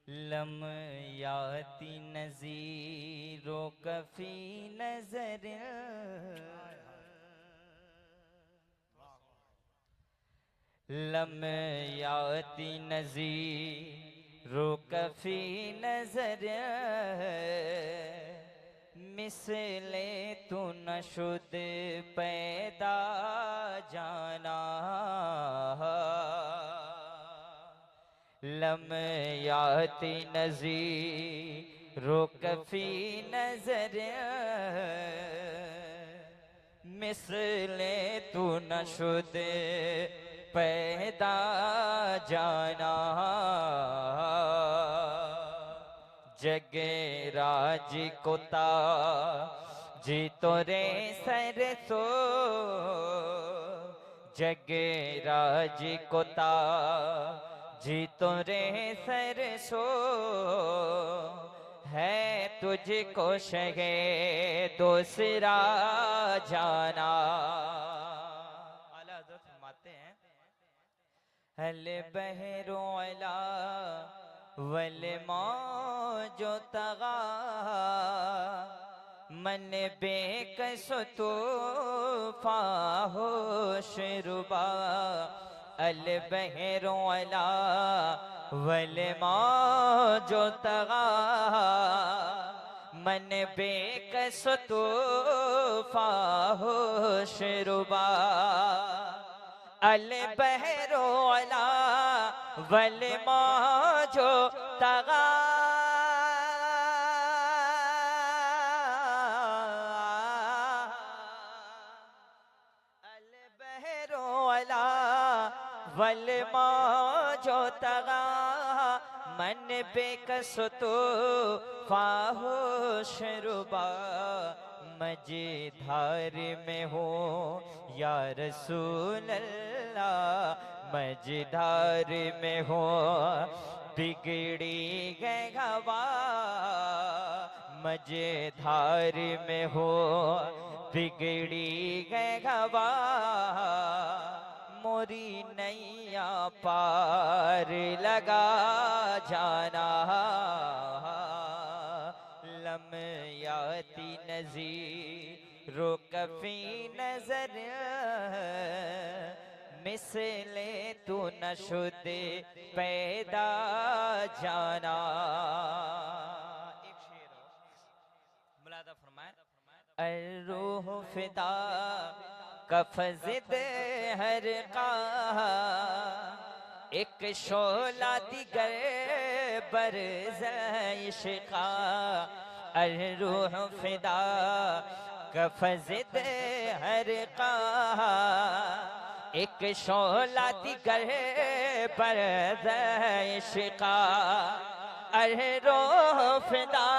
Lump याती नज़ीरो कफ़ी नज़र lump याती नज़ीरो कफ़ी नज़र मिसले तू न शुद पैदा जाना लम याती नज़ीरो कफ़ी नज़र मिसले तू न शुद पैदा जाना जगे राज कोता जी तोरे सर सो जगे राज कोता जी तोरे सर सो है तुझको शगे दूसरा जाना। आला हज़रत फरमाते हैं हल बहरो अला वल मौजो तगा मन बेकसो तो फाहोश रुबा अल बहरो अला वल मौजो तगा मन बेकसो तो फाहोश रुबा अल बहरो अला वल मौजो तगा अल बहरो अला वल मौजो तगा मन बेकसो तो फाहोश रुबा मझधार में हो या रसूल अल्लाह मझधार में हो बिगड़ी गए हवा मझधार में हो बिगड़ी गए हवा मोरी नैया पार लगा जाना लम याती नज़ीरो कफ़ी नज़र मिसले तू न शुद पैदा जाना। एक शेर मुलादा फरमाए अर्रूह फिदा कफ़ज़िद हर का एक शोला दिगर बरज़ इश्क़ा अर्रूह फिदा कफ़ज़िद हर का एक शोला दिगर बरज़ इश्क़ा अर्रूह फिदा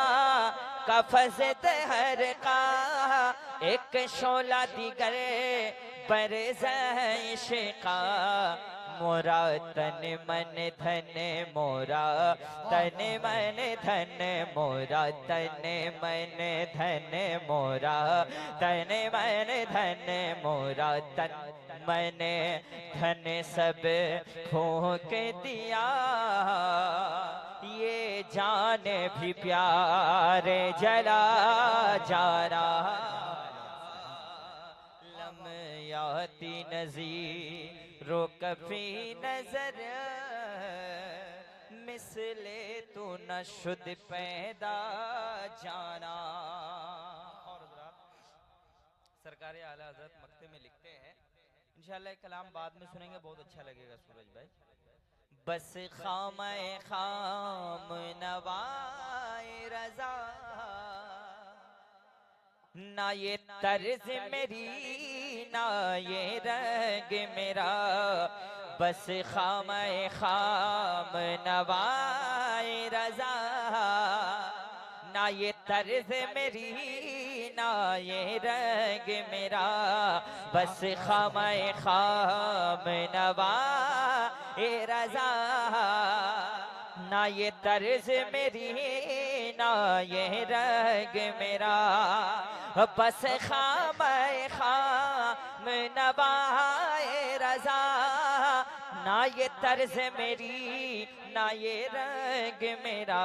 कफ़ज़िद हर का एक शोला दिगर बरज़ इश्क़ा मोरा तन मन धन मोरा तन मन धन मोरा तन मन धन मोरा तन मन धन मोरा तन मन धन सब फूंक दिया ये जान भी प्यारे जला जाना लम याती नज़ीरो कफ़ी नज़र मिसले तू न शुद पैदा जाना। और सरकार आला हज़रत मक्ते में लिखते हैं इंशाअल्लाह कलाम बाद में सुनेंगे बहुत अच्छा लगेगा सूरज भाई। बस खामे खाम नवाए रज़ा ना ये तर्ज मेरी ना ये रंग मेरा बस खामे खाम नवाए रज़ा ना ये तर्ज मेरी ना ये रंग मेरा बस खामे खाम नवाए रज़ा ना ये तर्ज मेरी ना ये रंग मेरा बस खामे खाम नवाए रज़ा ना ये तर्ज मेरी ना ये रंग मेरा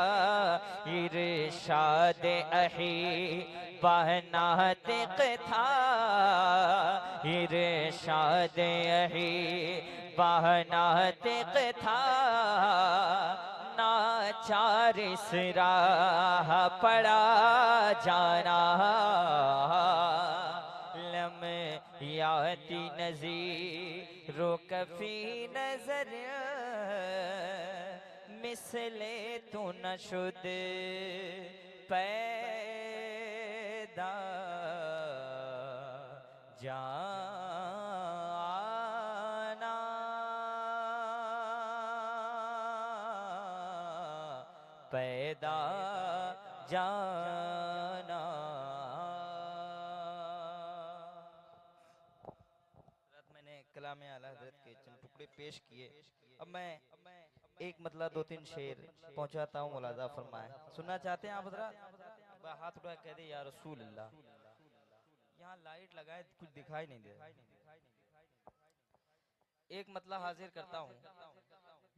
इरशाद अही बहना तिक था, इरशाद अही बहना तिक था, नाचार इस राह पड़ा जाना, लम्याती नज़ीरो कफी नजर मिसले तू न शुद पैदा जाना, पैदा जाना। मैंने कलाम आला हज़रत के चंद टुकड़े पेश किए। अब मैं एक मतलब 2-3 शेर पहुंचाता हूँ, मुलाजा फरमाएं। सुनना चाहते हैं आप हज़रात? हाथ उठा कह दे या रसूल अल्लाह। यहाँ लाइट लगाए कुछ दिखाई नहीं दे। एक मतलब हाजिर करता हूँ,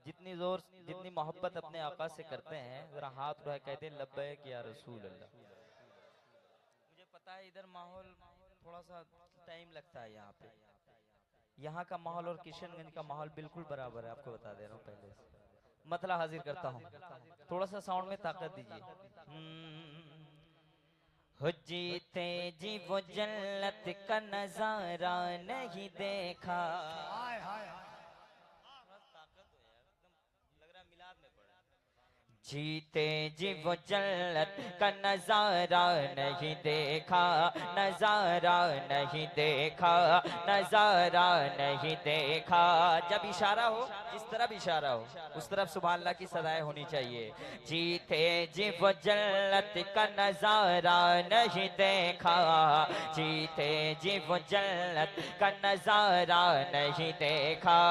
जितनी जोर जितनी मोहब्बत अपने आका से करते हैं, जरा हाथ उठा कहते हैं लब्बैक या रसूल अल्लाह। मुझे पता है इधर माहौल थोड़ा सा टाइम लगता है यहाँ पे। यहाँ का माहौल और किशनगंज का माहौल बिल्कुल बराबर है, आपको बता दे रहा हूँ पहले से। मतलब हाजिर करता हूँ, थोड़ा सा साउंड में ताकत दीजिए। हो जीते जी वो जन्नत का नजारा नहीं देखा, जीते जी वो जन्नत का नजारा नहीं देखा, नजारा नहीं देखा, नजारा नहीं देखा। जब इशारा हो, जिस तरफ इशारा हो उस तरफ सुभान अल्लाह की सदाएं होनी चाहिए। जीते जी वो जन्नत का नजारा नहीं देखा, जीते जी वो जन्नत का नजारा नहीं देखा।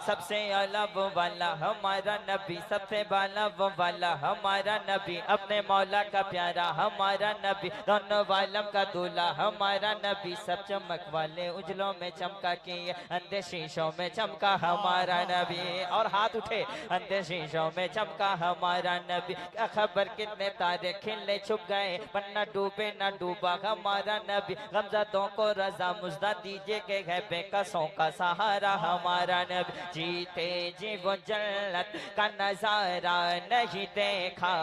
सबसे अलग वाला हमारा नबी, सबसे वो वाला हमारा नबी, अपने मौला का प्यारा हमारा नबी, दोनों वालम का दूल्हा हमारा नबी। सब चमक वाले उजलों में चमका किए, अंधे शीशों में चमका हमारा नबी। और हाथ उठे, अंधे शीशों में चमका हमारा नबी। क्या खबर कितने तारे खिले छुप गए, पर न डूबे न डूबा हमारा नबी। गमज़दों को रजा मुझदा दीजिए के है बेकसों का सहारा हमारा नबी। जीते जी वो जन्नत का नजारा नहीं देखा,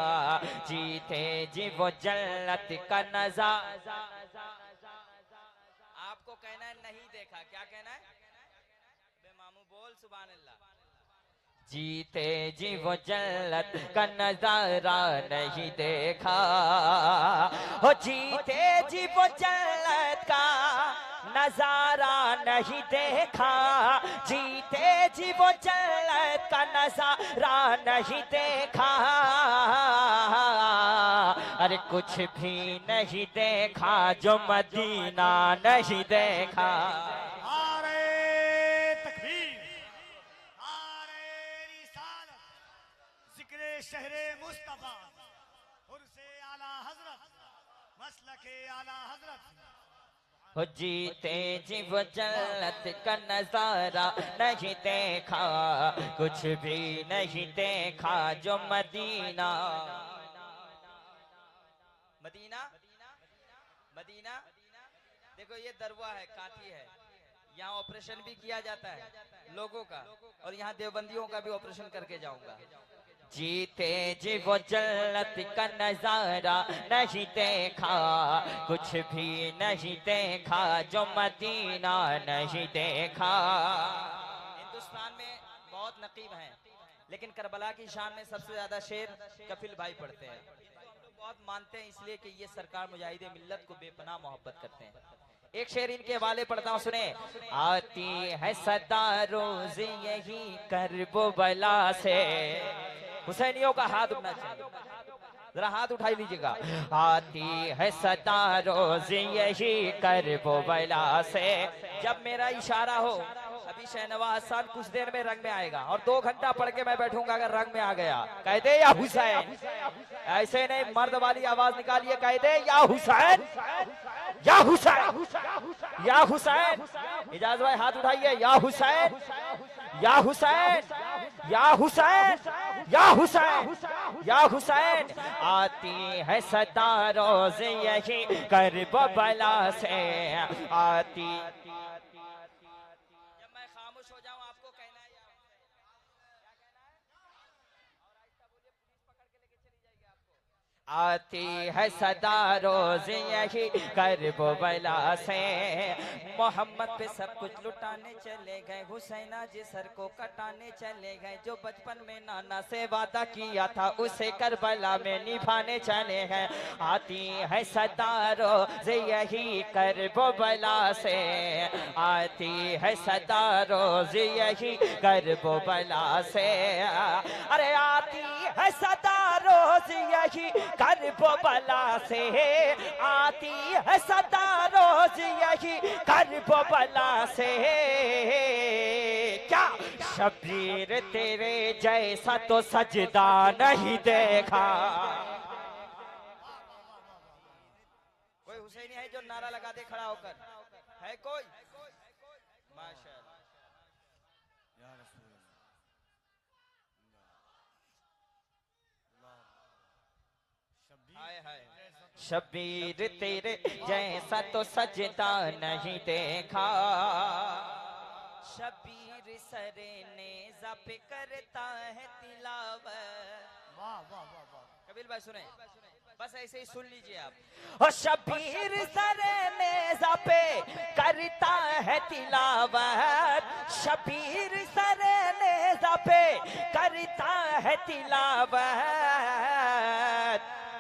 जीते जी वो जन्नत का नजारा। आपको कहना है नहीं देखा, क्या कहना है? बे मामू बोल सुभान अल्लाह। जीते जी वो जन्नत का नजारा नहीं देखा, हो जीते जी वो जन्नत का नजारा नहीं देखा, जीते जी वो जन्नत का नजारा नहीं देखा। अरे कुछ भी नहीं देखा जो मदीना नहीं देखा। शहरे मुस्तफा हुर्से आला हजरत मसलके आला हजरत। हो जीते जी वो जन्नत का नजारा नहीं देखा, कुछ भी नहीं देखा जो मदीना। मदीना मदीना देखो ये दरवा है, काठी है, यहाँ ऑपरेशन भी किया जाता है लोगों का, और यहाँ देवबंदियों का भी ऑपरेशन करके जाऊंगा। जीते जी वो जन्नत का नजारा नहीं देखा, कुछ भी नहीं देखा जो मदीना नहीं देखा। हिंदुस्तान में बहुत नकीब हैं, लेकिन करबला की शान में सबसे ज्यादा शेर कफिल भाई पढ़ते हैं। बहुत मानते हैं इसलिए कि ये सरकार मुजाहिदे मिल्लत को बेपनाह मोहब्बत करते हैं। एक शेर इनके वाले पढ़ता हूँ, सुने। आती है सदा रोज यही करबो बला से, हुसैनियों का हाथ उठना चाहिए, जरा हाथ उठाई लीजिएगा। आती है सदा रोज यही करबो बला से, जब मेरा इशारा हो। अभी शहनवाज खान कुछ देर में रंग में आएगा और 2 घंटा पढ़ के मैं बैठूंगा, अगर रंग में आ गया कह दे या हुसैन। ऐसे नहीं, मर्द वाली आवाज निकालिए, कह दे या हुसैन, या हुसैन, या हुसैन। इजाज भाई हाथ उठाइए, या हुसैन, या हुसैन या हुसैन या हुसैन या हुसैन। आती है सदा रोज यही करबला से आती। जब मैं खामोश हो जाऊं आपको कहना है क्या कहना है? और आहिस्ता बोलिए, पुलिस पकड़ के लेके चली जाएगी आपको। आती है सदा रोज यही करबला से मोहम्मद पे सब कुछ लुटाने चले गए, हुसैना जी सर को कटाने चले गए, जो बचपन में नाना से वादा किया था उसे करबला में निभाने चले गए। आती है सदा रोज यही करबला से आती है सदा रोज यही करबला से। अरे आती है सदा रोज यही करबला से आती है सदा रोज यही करबला से। क्या शबीर तेरे जैसा तो सजदा नहीं देखा। कोई हुसैनी है जो नारा लगा दे खड़ा होकर? है कोई? माशाअल्लाह। हाय हाय। शबीर तेरे जैसा तो सजदा नहीं देखा, शबीर सरे नेज़ा पे करता है तिलावत। वाह वाह वाह वाह। कबीर भाई सुने, बस ऐसे ही सुन लीजिए आप। और शबीर सरे नेज़ा पे करता है तिलावत, शबीर सरे नेज़ा पे करता है तिलावत।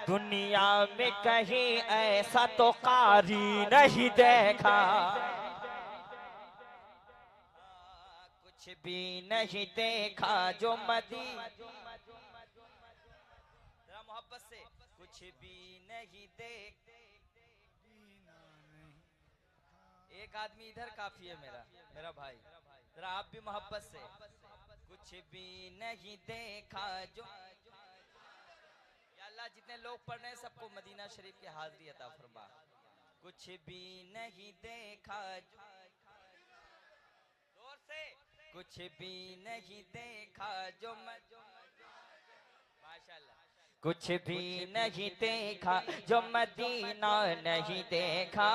दुनिया में कहीं ऐसा तो कारी नहीं देखा, कुछ भी नहीं देखा जो मदी। जरा मोहब्बत से, कुछ भी नहीं देख। एक आदमी इधर काफी है मेरा भाई, जरा आप भी मोहब्बत से। कुछ भी नहीं देखा जो। या अल्लाह जितने लोग पढ़ रहे हैं सबको मदीना शरीफ की हाजिरी अता फरमा। कुछ भी नहीं देखा जोर से, कुछ भी नहीं देखा जो माशाल्लाह। कुछ भी नहीं देखा जो मदीना नहीं देखा।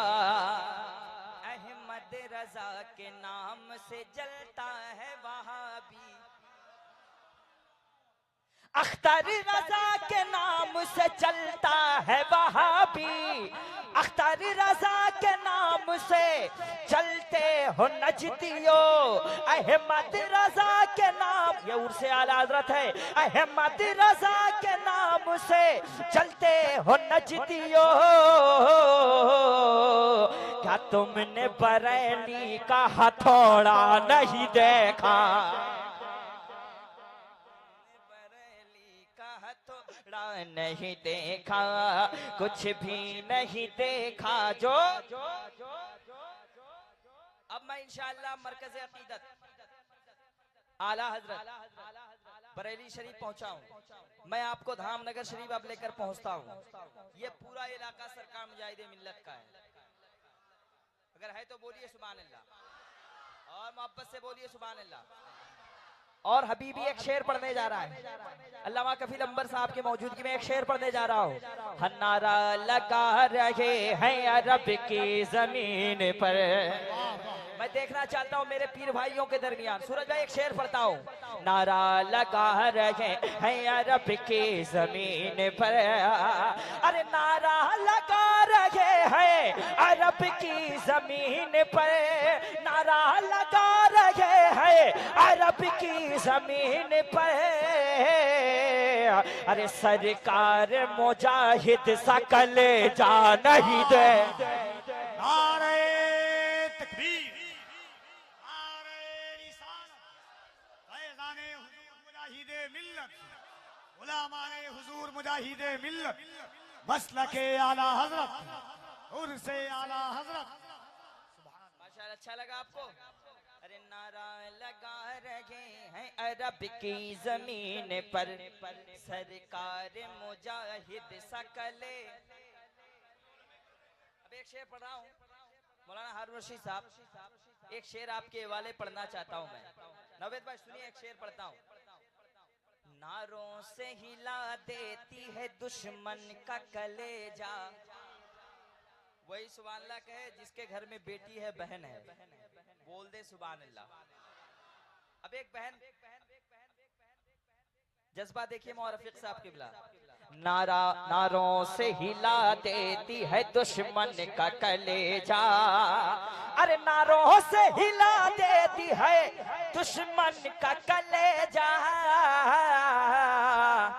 अहमद रजा के नाम से जलता है वहाबी, अख्तर रजा के नाम से चलता है वहाबी, अख्तर रजा के नाम से चलते हो नजदियो। अहमद रजा के नाम, ये उर्से आला हजरत है, अहमद रजा के नाम से चलते हो नजदियो। क्या तुमने बरेली का हथौड़ा नहीं देखा? नहीं देखा, कुछ भी नहीं देखा जो। अब मैं इंशाअल्लाह मरकज़ अकीदत आला हजरत बरेली शरीफ पहुंचा हूं। मैं आपको धामनगर शरीफ अब लेकर पहुंचता हूं। ये पूरा इलाका सरकार मुजाहिदे मिल्लत का है। अगर है तो बोलिए सुभान अल्लाह, और मोहब्बत से बोलिए सुभान अल्लाह। और हबीबी एक शेर पढ़ने जा रहा है, अल्लामा कफील अंबर साहब की मौजूदगी में एक शेर पढ़ने जा रहा हूँ। नारा लगा रहे हैं अरब की जमीन पर। मैं देखना चाहता हूँ मेरे पीर भाइयों के दरमियान। सूरज भाई एक शेर पढ़ता हूँ। नारा लगा रहे हैं अरब की जमीन पर, अरे नारा लगा रहे हैं अरब की जमीन पर, नारा लगा रहे हैं अरब की जमीन पर। अरे सरकार मुजाहिद सकल जा नहीं दे। नारे तकबीर, नारे रिसालत, फैज़ाने हुजूर मुजाहिदे मिल्लत, उलमाए हुजूर मुजाहिदे मिल्लत, मसलके आला हजरत, उर्से आला हजरत। माशाअल्लाह, अच्छा लगा आपको? अरे नारा लगा रहे हैं अरब की जमीन पर, सरकार मुजाहिद सकले। अब एक शेर पढ़ रहा हूँ, मौलाना हारून रशीद साहब, एक शेर आपके हवाले पढ़ना चाहता हूँ मैं। नवेद भाई सुनिए, एक शेर पढ़ता हूँ। नारों से हिला देती है दुश्मन का कलेजा। वही सुभान अल्लाह कहे जिसके घर में बेटी है, बहन है, बोल दे सुभान अल्लाह। अब एक बहन, जज्बा देखिए मौला रफीक साहब किबला। नारों से हिला देती है दुश्मन का कलेजा, अरे नारों से हिला देती है दुश्मन का कलेजा।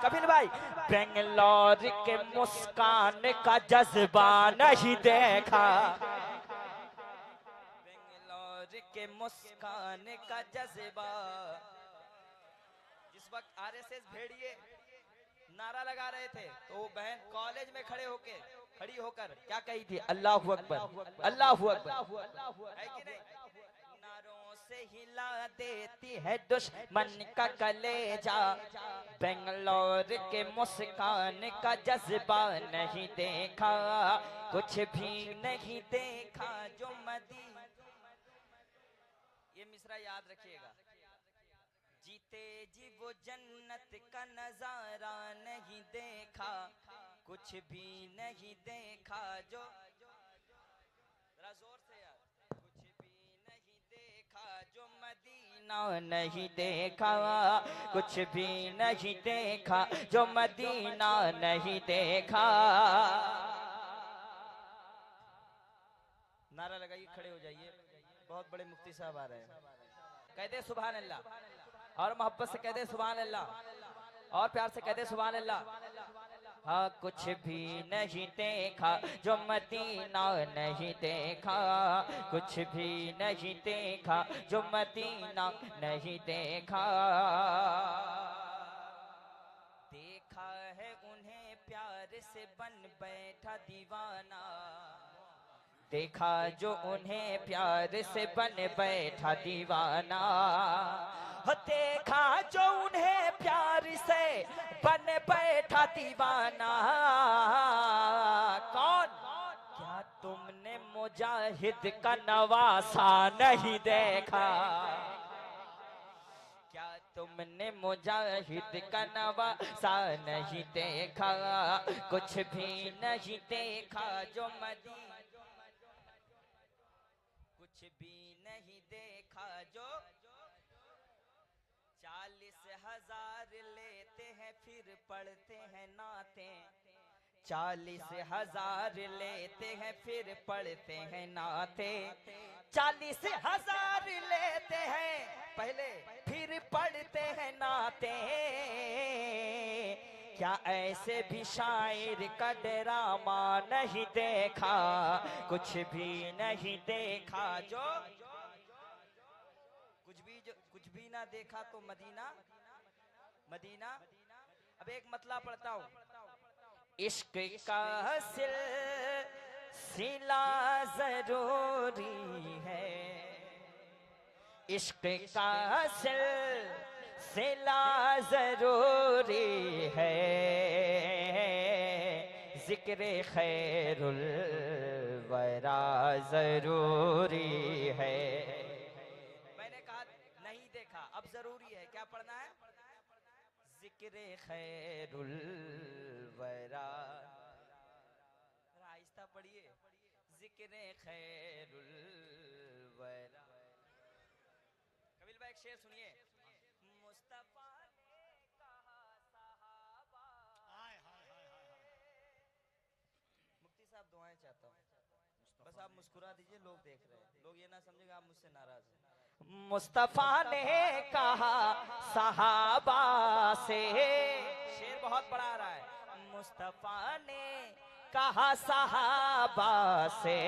कपिल भाई, बेंगलोर के मुस्कान का जज्बा नहीं देखा, बेंगलोर के मुस्कान का जज्बा। जिस वक्त आरएसएस भेड़िए नारा लगा रहे थे तो वो बहन कॉलेज में खड़ी होकर क्या कही थी? अल्लाहु अकबर, अल्लाहु अकबर, है कि नहीं? नारों से हिला देती है दुश्मन का कलेजा, बेंगलोर के मुस्कान का जज्बा नहीं देखा, कुछ भी नहीं देखा जो मदीना। ये मिसरा याद रखिएगा। जीते जी वो जन्नत का नजारा नहीं देखा, कुछ भी नहीं देखा जो, जरा जोर से यार, कुछ भी नहीं देखा जो मदीना नहीं देखा, कुछ भी नहीं देखा जो मदीना नहीं देखा। नारा लगाइए, खड़े हो जाइए, बहुत बड़े मुफ्ती साहब आ रहे हैं। कहते सुभान अल्लाह, और मोहब्बत से कहते सुभान अल्लाह, और प्यार से कहते सुभान अल्लाह। हाँ, कुछ भी नहीं देखा जो मदीना नहीं देखा, कुछ भी नहीं देखा जो मदीना नहीं देखा। देखा है उन्हें प्यार से बन बैठा दीवाना, देखा जो उन्हें प्यार से बन बैठा दीवाना, देखा जो उन्हें प्यार से बन बैठा दीवाना। कौन? क्या तुमने मुजाहिद का नवासा नहीं देखा? क्या तुमने मुजाहिद का नवासा नहीं देखा? कुछ भी नहीं देखा जो मदीना, कुछ भी नहीं देखा जो 40,000 लेते हैं फिर पढ़ते हैं नाते, 40,000 लेते हैं फिर पढ़ते हैं नाते, 40,000 लेते हैं पहले फिर पढ़ते हैं नाते। क्या ऐसे भी शायर का ड्रामा नहीं देखा? कुछ भी नहीं देखा जो, कुछ भी ना देखा तो मदीना। अब एक मतलब पढ़ता हूँ। इश्क का सिलसिला जरूरी है, इश्क का सिलसिला जरूरी है, जिक्र खैरुल वरा जरूरी है। मैंने कहा नहीं देखा, अब जरूरी है, क्या पढ़ना है? जिक्र खैरुल वरा, आहिस्ता पढ़िए, जिक्र खैरुल वरा। कबीर भाई एक शेर सुनिए। मुस्तफा ने कहा सहाबा, मुफ्ती साहब दुआएं चाहता हूँ, बस आप मुस्कुरा दीजिए, लोग देख रहे हैं, लोग ये ना समझेगा आप मुझसे नाराज हैं। मुस्तफा ने कहा सहाबा से, शेर बहुत बड़ा आ रहा है। मुस्तफा ने कहा सहाबा से,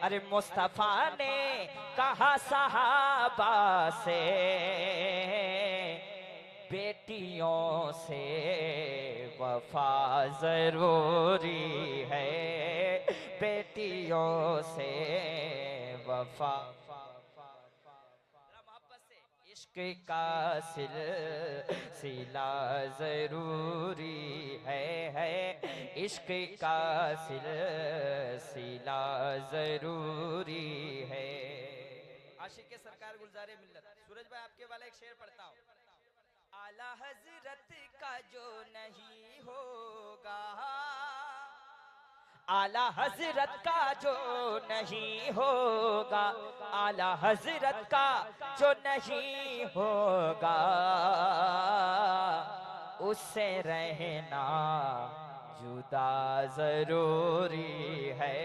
अरे मुस्तफा ने कहा सहाबा से, बेटियों से वफा जरूरी है, बेटियों से वफा। इश्क का सिलसिला जरूरी है, इश्क का सिलसिला जरूरी है। आशिक के सरकार गुलजारे मिल्लत सूरज भाई आपके वाला एक शेर पढ़ता हूँ। आला हजरत का जो नहीं होगा, आला हजरत का जो नहीं होगा, आला हजरत का जो नहीं होगा, उससे रहना जुदा जरूरी है,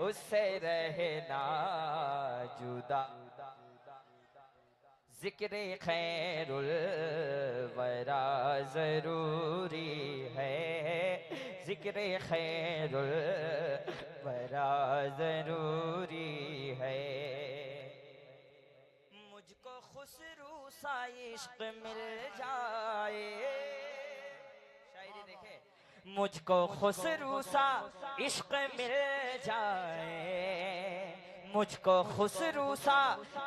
उससे रहना जुदा। जिक्र खैरुल वरा जरूरी है, जिक्र खैरुल वरा जरूरी है। मुझको खुसरू सा इश्क मिल जाए, शायरी देखे, मुझको खुसरू सा इश्क मिल जाए, मुझको खुसरू सा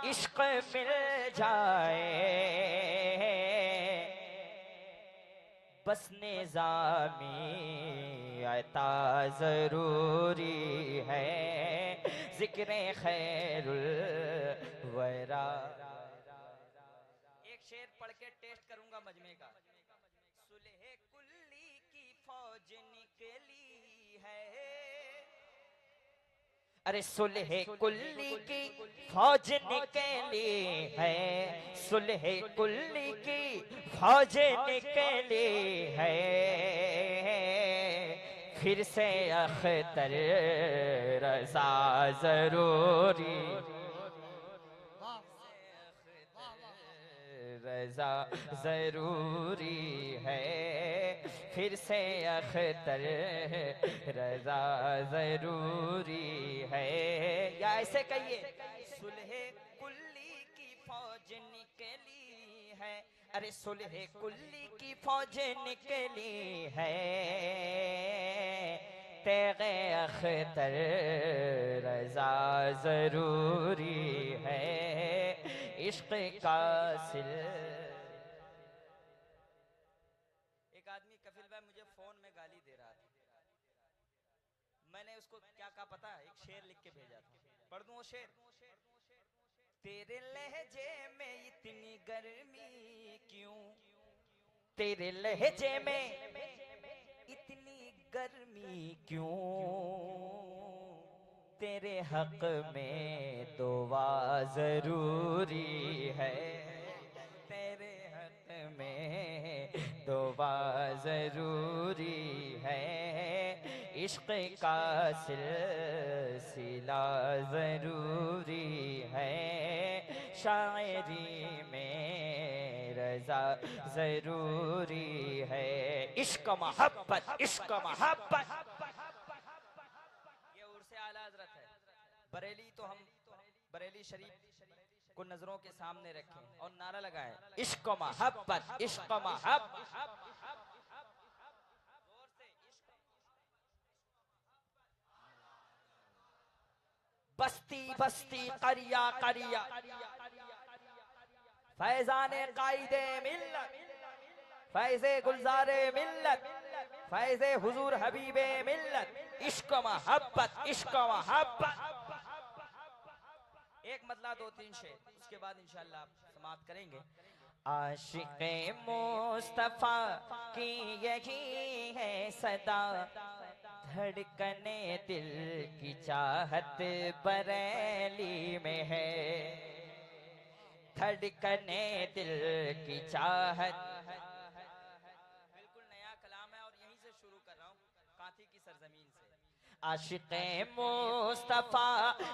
इश्क मिल जाए, बस निज़ामी अता जरूरी है, जिक्र खैरुल वरा। एक शेर पढ़ के टेस्ट करूंगा मजमे का। सुलह कुल्ली की फौज निकली है, अरे सुलह कुल्ली की फौज निकली है, सुलह कुल्ली की फौज निकली है, फिर से अख्तर रज़ा जरूरी, रज़ा जरूरी है, फिर से अख्तर रज़ा जरूरी है। या ऐसे कहिए, सुलह कुल्ली की फौज निकली है, अरे सुलह कुल्ली की फौज निकली है, तेगे अख्तर रज़ा जरूरी है, इश्क का सिल। एक आदमी कफिल भाई मुझे फोन में गाली दे रहा था, मैंने उसको क्या कहा पता है, एक शेर लिख के भेजा था, पढ़ दूं वो शेर। तेरे लहजे में इतनी गर्मी क्यों, तेरे लहजे में इतनी गर्मी क्यों, तेरे हक में दुआ जरूरी है, तेरे हक में दुआ जरूरी है, इश्क का सिलसिला जरूरी है, शायरी में रज़ा जरूरी है, इश्क मोहब्बत, इश्क मोहब्बत। ये उर्से आला हज़रत है बरेली, तो हम बरेली शरीफ को नजरों के सामने रखें और नारा लगाएं, इश्क मोहब्बत, इश्क मोहब्बत। बस्ती बस्ती करिया करिया फैजाने कायदे मिल्लत, फैज़े गुलजारे मिल्लत, फैज़े हुजूर हबीबे मिल्लत, इश्क मोहब्बत, इश्क मोहब्बत। एक मतला दो तीन शेर, उसके बाद इंशाअल्लाह आप समाप्त करेंगे। आशिक़े मुस्तफ़ा की यही है सदा, धड़कने दिल की चाहत बरेली में है, धड़कने दिल की चाहत। बिल्कुल नया कलाम है और यहीं से शुरू कर रहा हूँ, कांती की सरजमीन से। आशिक़े मुस्तफ़ा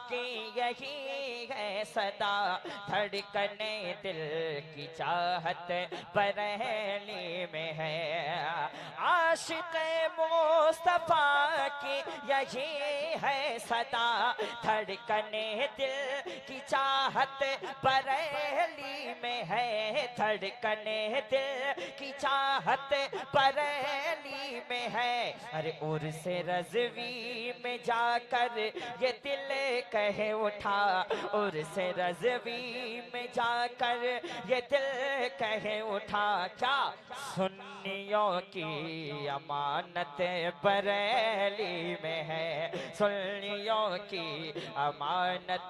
की यही है सदा, धड़कने दिल की चाहत बरेली में है, आशिक़े मुस्तफ़ा की यही है सदा, धड़कने दिल की चाहत बरेली में है, धड़कने दिल की चाहत बरेली में है, अरे उर्से रज़वी में जाकर ये दिल कहे उठा, उर्से रज़वी में जाकर ये दिल कहे उठा, क्या सुन्नियों की अमानत बरेली में है, सुन्नियों की अमानत।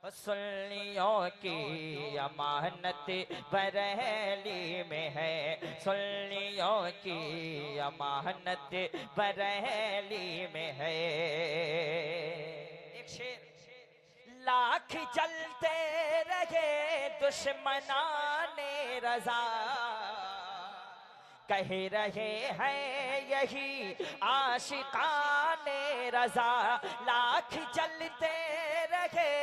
सुन्नियों की अमानत बरेली में है, सुन्नियों की अमानत बरेली में है। एक शेर, लाख जलते रहे दुश्मनाने रजा, कह रहे हैं यही आशिकाने रजा। लाख जलते रहे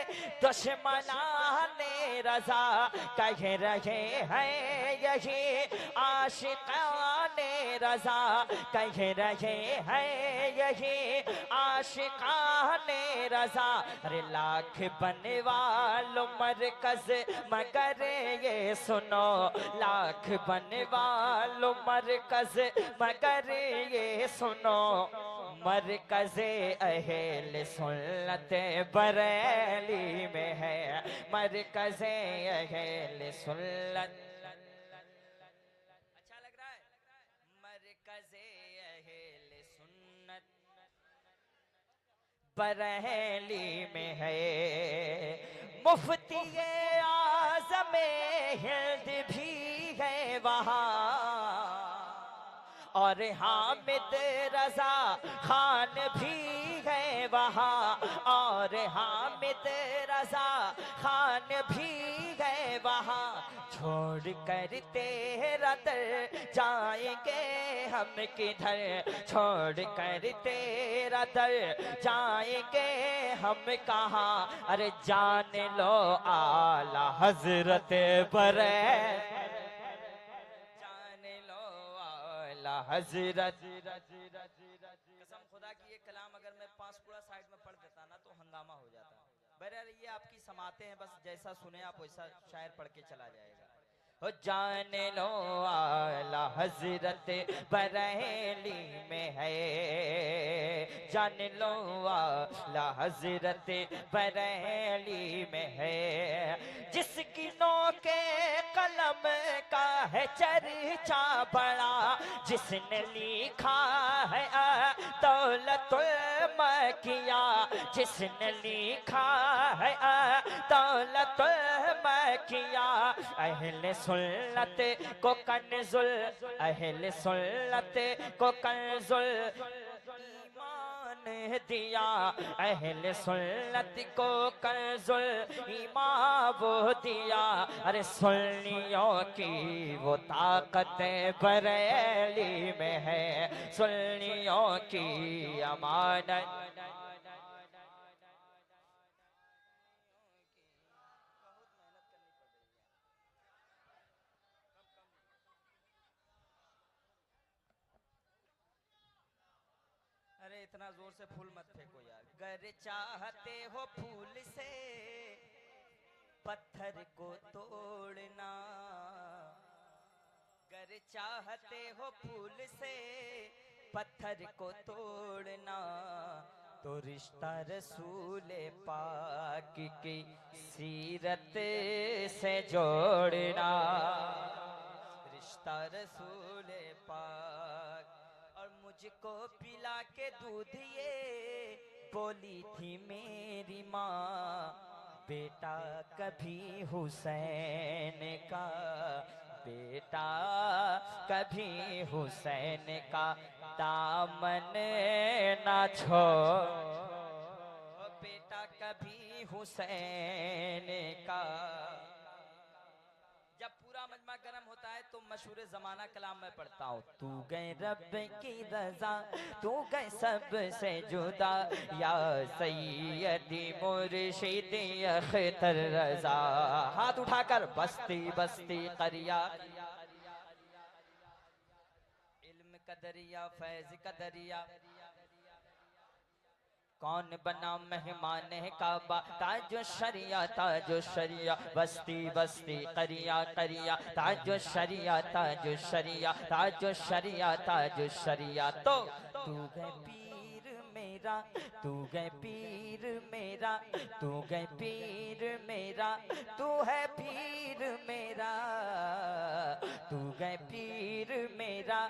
दुश्मनाने रजा, कह रहे हैं यही आशिकाने रजा, कह रहे हैं यही आशिकाने रजा। अरे लाख बनने वालों मरकज मगर ये सुनो, लाख बनने वालों मरकज मगर ये सुनो, मरकज़े अहल सुन्नत बरेली में है, मरकज़े अहल सुन्नत। अच्छा लग रहा है? मरकज़े अहल सुन्नत बरेली में है। मुफ्ती आज़म हिंद भी है वहाँ, और हामिद रजा खान भी है वहाँ, और हामिद रजा खान भी है वहाँ। छोड़ कर तेरा दर जाएंगे हम किधर, छोड़ कर तेरा दर जाएंगे हम कहाँ। अरे जान लो आला हजरत बरे, हजरत। कसम खुदा की ये कलाम अगर मैं 5 पूरा साइड में पढ़ देता ना तो हंगामा हो जाता। बहरहाल ये आपकी समाते हैं, बस जैसा सुने आप वैसा शायर पढ़ के चला जाएगा। हो जान लो आला हजरत बरेली में है, जान लो आला हजरत बरेली में है। जिसकी नोके कलम का है चर्चा बड़ा, जिसने लिखा है दौलतुल मकिया, जिसने लिखा है दौलतुल मकिया। अहले सुन्नत को कंजुल, अहले सुन्नत को कंजुल ईमान दिया, अहले सुन्नत को कंजुल ईमान वो दिया। अरे सुन्नियों की वो ताकत बरेली में है, सुन्नियों की अमानत। अरे इतना जोर से फूल मत फेंको यार। गर चाहते हो फूल से पत्थर को तोड़ना, गर चाहते हो फूल से पत्थर को तोड़ना, तो रिश्ता रसूल पाक की सीरत से जोड़ना, रिश्ता रसूल पाक। और मुझको पिला के दूध ये बोली थी मेरी माँ, बेटा कभी हुसैन का, बेटा कभी हुसैन का दामन ना छोड़, बेटा कभी हुसैन का। जब पूरा मजमा गर्म होता है तो मशहूर जमाना कलाम में पढ़ता हूँ। तू गए रब की रजा, तू गए सब से जुदा, या सैयदी मुर्शिदी अख्तर रजा। हाथ उठाकर बस्ती बस्ती करिया, इल्म का दरिया फैज का दरिया। कौन बना मेहमान काबा, ताजो शरिया ताजो शरिया, बस्ती बस्ती करिया करिया, ताजो शरिया ताजो शरिया, ताजो शरिया ताजो शरिया। तो तू है पीर मेरे मेरा, तू गए पीर मेरा, तू गए पीर मेरा, तू है पीर मेरा, तू गए पीर मेरा,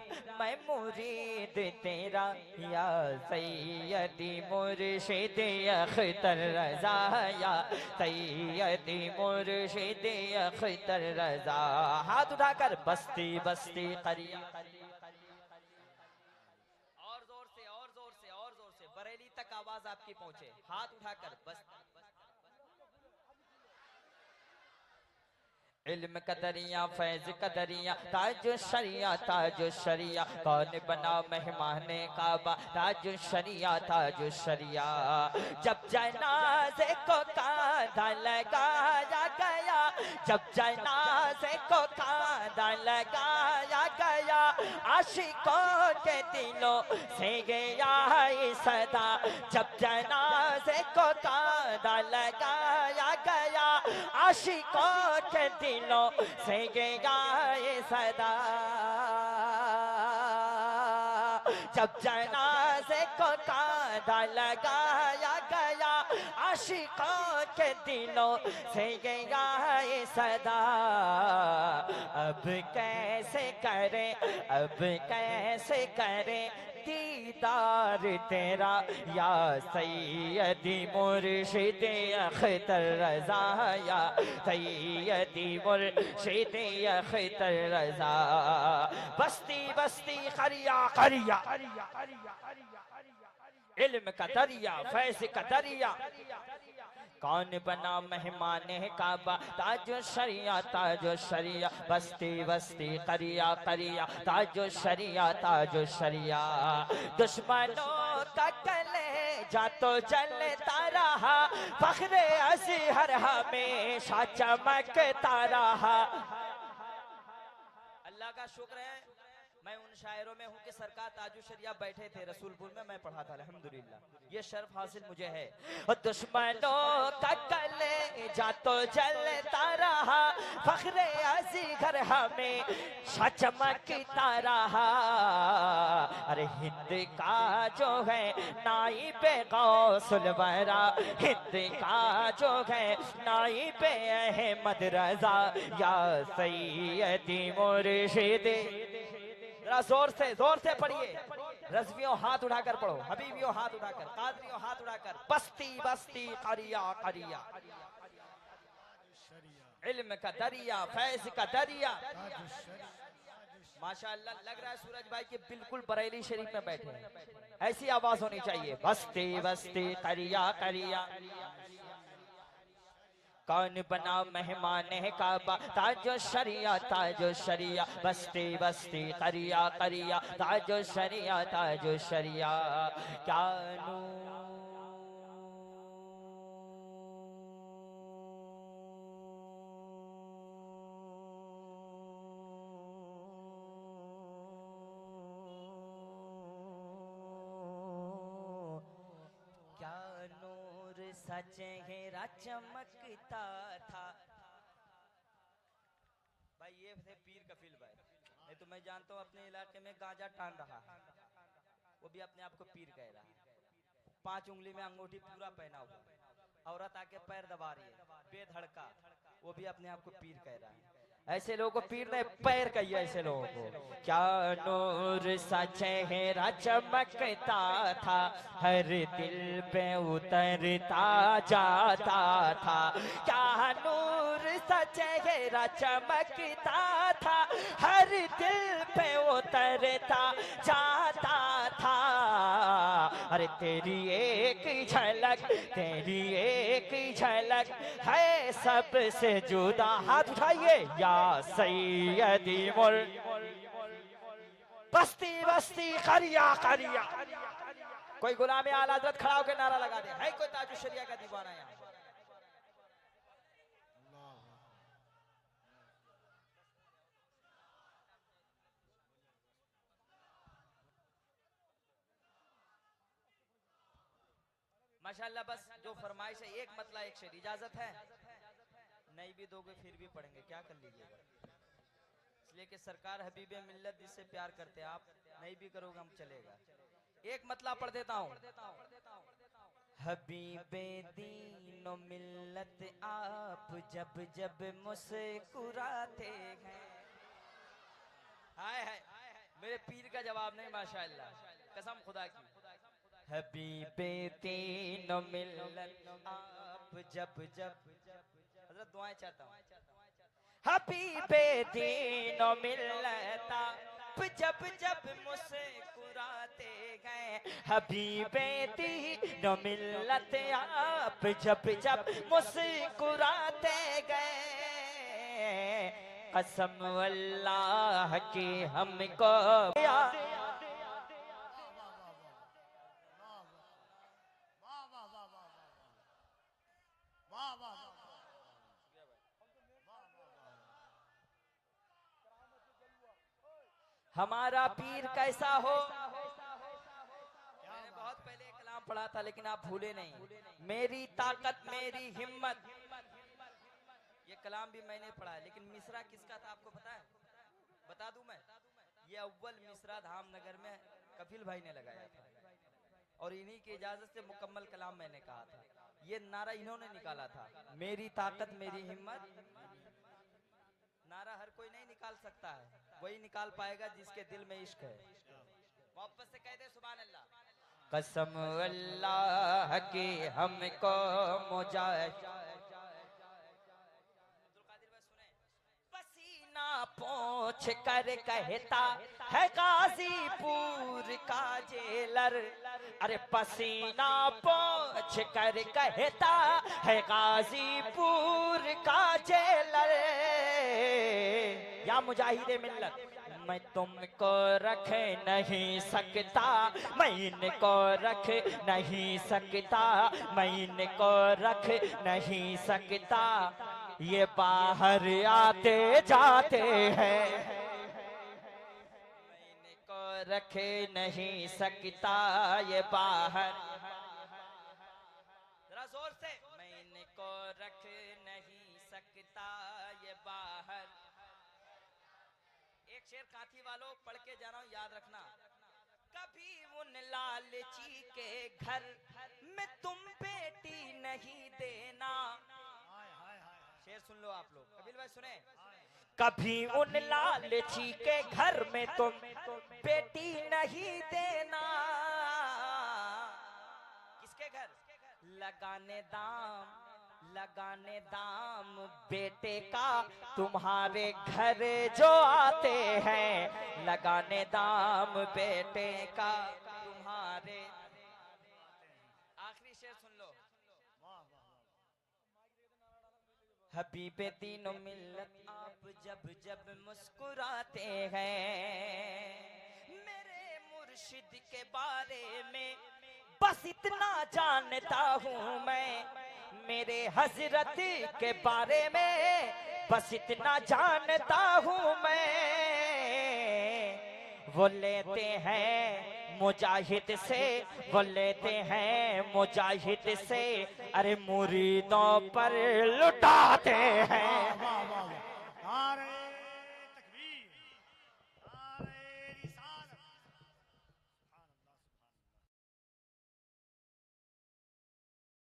मैं मुरीद तेरा, या सैयदी मुर्शिद अख्तर रज़ा, या सैयदी मुर्शिद अख्तर रज़ा। हाथ उठाकर बस्ती बस्ती करिया, और जोर से और जोर से और जोर से, बरेली तक आवाज आपकी पहुंचे। हाथ उठाकर बस्ती। इल्म कदरिया फैज कदरिया ताजो शरिया ताजो शरिया, कौन बना मेहमाने काबा ताजो शरिया ताजो शरिया। जब जनाजे को कांधा लगाया गया, जब जनाजे को कांधा लगाया गया, आशिकों के दिलों से गया सदा। जब जनाजे को कांधा लगाया गया, आशिकों के दिलों से गया सदा। जब जनाजे को कांधा लगाया गया, आशिकों के दिलों से गया सदा। अब कैसे करें, अब कैसे करें दीदार तेरा, या सैयदी मुर्शिद अख्तर रज़ा, या सैयदी मुर्शिद अख्तर रज़ा। बस्ती बस्ती करिया करिया, इल्म का दरिया फैज़ का दरिया, कौन बना मेहमाने काबा ताजो शरिया ताजो शरिया। बस्ती बस्ती करिया करिया ताजो शरिया ताजो शरिया। दुश्मनों का कलेजा तो जलता रहा, फख्रे अज़हर हमेशा चमकता रहा। अल्लाह का शुक्र है मैं उन शायरों में हूँ कि सरकार ताजु शरिया बैठे थे रसूलपुर में, मैं पढ़ा था अल्हम्दुलिल्लाह, ये शर्फ हासिल मुझे है। और दुश्मनों का कलेजा तो जलता रहा, फख्रे अज़हर हमें चमकता रहा। अरे हिंद का जो है नाइबे गौसुल वरा, हिंद का जो है नाइबे अहमद रज़ा, या सैयदी मुर्शिद। जरा जोर से पढ़िए, रज़वियों हाथ उठाकर पढ़ो, हबीबियों हाथ उठाकर, कादरियों हाथ उठाकर। बस्ती बस्ती करिया करिया, इल्म का दरिया फैज़ का दरिया। माशाअल्लाह लग रहा है सूरज भाई के बिल्कुल बरेली शरीफ में बैठे हैं, ऐसी आवाज होनी चाहिए। बस्ती बस्ती करिया करिया, कौन बना मेहमान काबा ताजो शरिया ताजो शरिया। बस्ती बस्ती करिया करिया ताजो शरिया ताजो शरिया। क्या चेहरा चमकता था। भाई ये थे पीर कफील भाई, नहीं तो मैं जानता हूँ अपने इलाके में गांजा टान रहा है, वो भी अपने आप को पीर कह रहा है। 5 उंगली में अंगूठी पूरा पहना हुआ, औरत आके पैर दबा रही है बेधड़का, वो भी अपने आप को पीर कह रहा है। ऐसे लोगों को पीर ने पैर कहिए ऐसे लोगों को। क्या नूर सा चेहरा चमकता था, हर दिल पे उतरता जाता था। क्या नूर सा चेहरा चमकता था, हर दिल पे उतरता जाता था। अरे तेरी एक झलक, तेरी एक झलक है सबसे जुदा। हाथ उठाइए, या सैयदी मुर। बस्ती बस्ती करिया करिया। कोई गुलाम आला हज़रत खड़ा होकर नारा लगा दे, है कोई ताजु शरिया का दीवाना यहाँ? माशाल्लाह। बस जो फरमाइश है एक मतला एक शेर, इजाजत है? नहीं भी दोगे फिर भी पढ़ेंगे, क्या कर लीजिएगा, इसलिए कि सरकार हबीबे मिल्लत जिससे प्यार करते हैं, आप नहीं भी करोगे हम चलेगा। एक मतला पढ़ देता हूँ। हबीबे दीनो मिल्लत आप जब जब मुस्कुराते हैं। हाय हाय, मेरे पीर का जवाब नहीं माशाअल्लाह, कसम खुदा की। हबीबे दीनो मिल्लत आप जब जब, हजरत दुआएं चाहता हूँ। हबीबे दीनो मिल्लत आप जब जब मुस्कुराते गए। हबीबे दीनो मिल्लत आप जब जब मुस्कुराते गए। कसम अल्लाह की हमको हमारा पीर कैसा हो। मैंने बहुत पहले कलाम पढ़ा था लेकिन आप भूले नहीं। मेरी ताकत मेरी हिम्मत, ये कलाम भी मैंने पढ़ा है, लेकिन मिसरा किसका था आपको पता है? बता दूं मैं, ये अव्वल मिसरा धामनगर में कफिल भाई ने लगाया था और इन्हीं की इजाजत से मुकम्मल कलाम मैंने कहा था। ये नारा इन्होंने निकाला था, मेरी ताकत मेरी हिम्मत। नारा हर कोई नहीं निकाल सकता है, वही निकाल पाएगा जिसके दिल में इश्क है। मोहब्बत से कह दे सुभान अल्लाह। कसम अल्लाह की हमको मुजाहिद, पसीना पोंछ कर कहता है गाजीपुर का जेलर। अरे पसीना पोंछ कर कहता है गाजीपुर का जेलर। या मुजाहिदे मिल्लत, मैं तुमको रख नहीं सकता, मैं इनको रख नहीं सकता, मैं इनको रख नहीं सकता। ये बाहर आते जाते हैं, मैं इनको रख नहीं सकता। ये बाहर, जरा जोर से, मैं इनको रख नहीं सकता। ये बाहर। एक शेर काथी वालों पढ़ के जा रहा हूं, याद रखना। कभी उन लालची के घर में तुम बेटी नहीं देना। शेर सुन लो आप लोग, कबीर भाई सुने। कभी उन लालची के घर में तुम बेटी नहीं देना। किसके घर? लगाने दाम बेटे का तुम्हारे घर जो आते हैं। लगाने दाम बेटे का तुम्हारे। आखिरी शेर सुन लो। हबीबे दीनो मिल्लत आप जब जब मुस्कुराते हैं। मेरे मुर्शिद के बारे में बस इतना जानता हूँ मैं। मेरे हजरत के बारे में बस इतना जानता हूँ मैं। वो लेते हैं मुजाहिद से, वो लेते हैं मुजाहिद से। अरे मुरीदों पर लुटाते हैं।